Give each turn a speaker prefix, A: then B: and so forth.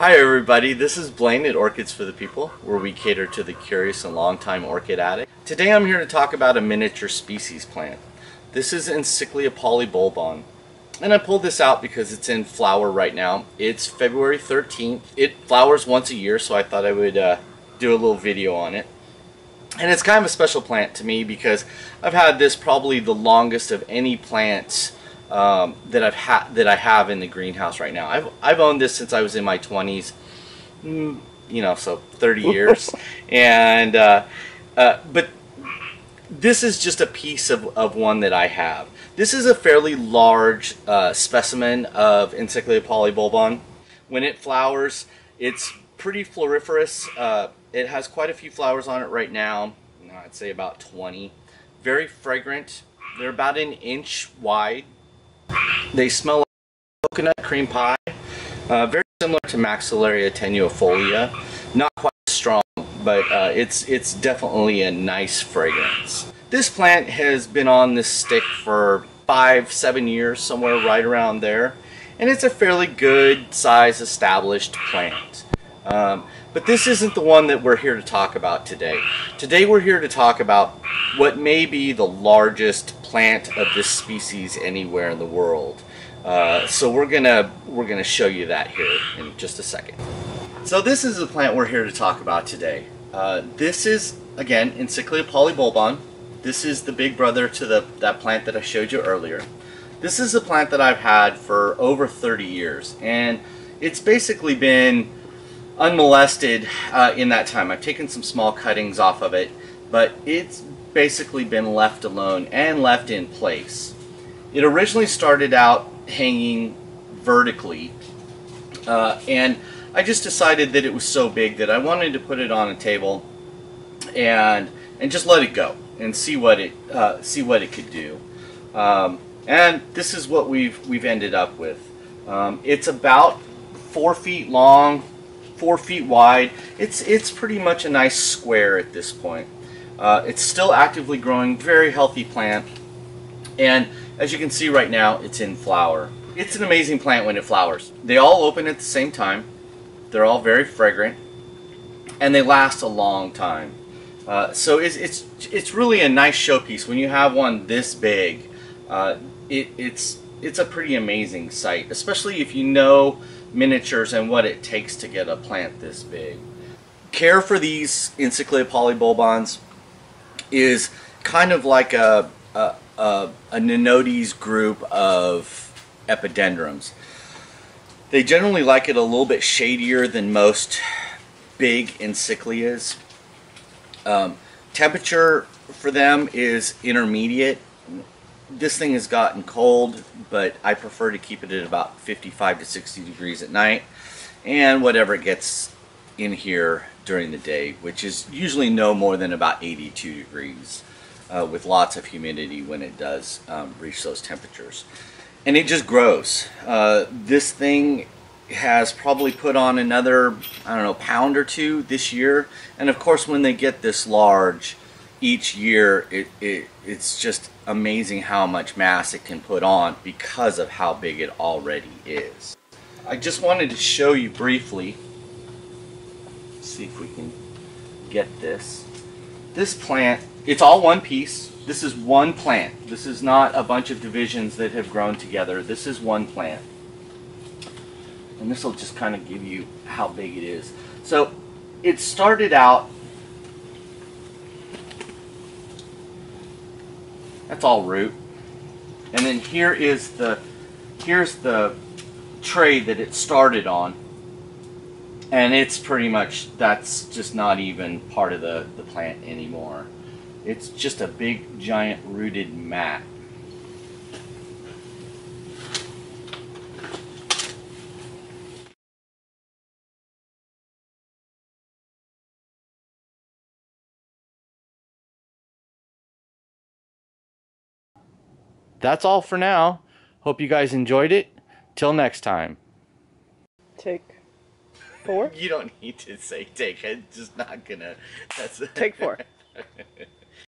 A: Hi everybody, this is Blaine at Orchids for the People, where we cater to the curious and long-time orchid addict. Today I'm here to talk about a miniature species plant. This is Encyclia polybulbon. And I pulled this out because it's in flower right now. It's February 13th. It flowers once a year, so I thought I would do a little video on it. And it's kind of a special plant to me because I've had this probably the longest of any plants that I have in the greenhouse right now. I've owned this since I was in my 20s, you know, so 30 years. And but this is just a piece of one that I have. This is a fairly large specimen of Encyclia polybulbon. When it flowers, it's pretty floriferous. It has quite a few flowers on it right now. I'd say about 20. Very fragrant. They're about an inch wide. They smell like coconut cream pie. Very similar to Maxillaria tenuifolia. Not quite strong, but it's definitely a nice fragrance. This plant has been on this stick for 5-7 years, somewhere right around there, and it's a fairly good size established plant. But this isn't the one that we're here to talk about today. Today we're here to talk about what may be the largest plant of this species anywhere in the world. So we're gonna show you that here in just a second. So this is the plant we're here to talk about today. This is, again, Encyclia polybulbon. This is the big brother to that plant that I showed you earlier. This is a plant that I've had for over 30 years, and it's basically been unmolested in that time. I've taken some small cuttings off of it, but it's basically been left alone and left in place. It originally started out hanging vertically, and I just decided that it was so big that I wanted to put it on a table and just let it go and see what it could do. And this is what we've ended up with. It's about 4 feet long, 4 feet wide. It's pretty much a nice square at this point. It's still actively growing, very healthy plant, and as you can see right now, it's in flower. It's an amazing plant when it flowers. They all open at the same time. They're all very fragrant, and they last a long time. So it's really a nice showpiece when you have one this big. It's a pretty amazing sight, especially if you know miniatures and what it takes to get a plant this big. Care for these Encyclia polybulbons is kind of like a Nenotes group of epidendrums. They generally like it a little bit shadier than most big encyclias. Temperature for them is intermediate. This thing has gotten cold, but I prefer to keep it at about 55 to 60 degrees at night, and whatever it gets in here during the day, which is usually no more than about 82 degrees, with lots of humidity when it does reach those temperatures. And it just grows. This thing has probably put on another, I don't know, pound or two this year, and of course when they get this large each year, it's just amazing how much mass it can put on because of how big it already is. I just wanted to show you briefly, see if we can get this. This plant, it's all one piece. This is one plant. This is not a bunch of divisions that have grown together. This is one plant. And this will just kind of give you how big it is. So it started out, that's all root, and then here's the tray that it started on, and it's pretty much, that's just not even part of the plant anymore. It's just a big giant rooted mat. That's all for now. Hope you guys enjoyed it. Till next time.
B: Take 4?
A: You don't need to say take. I'm just not gonna. That's
B: Take 4.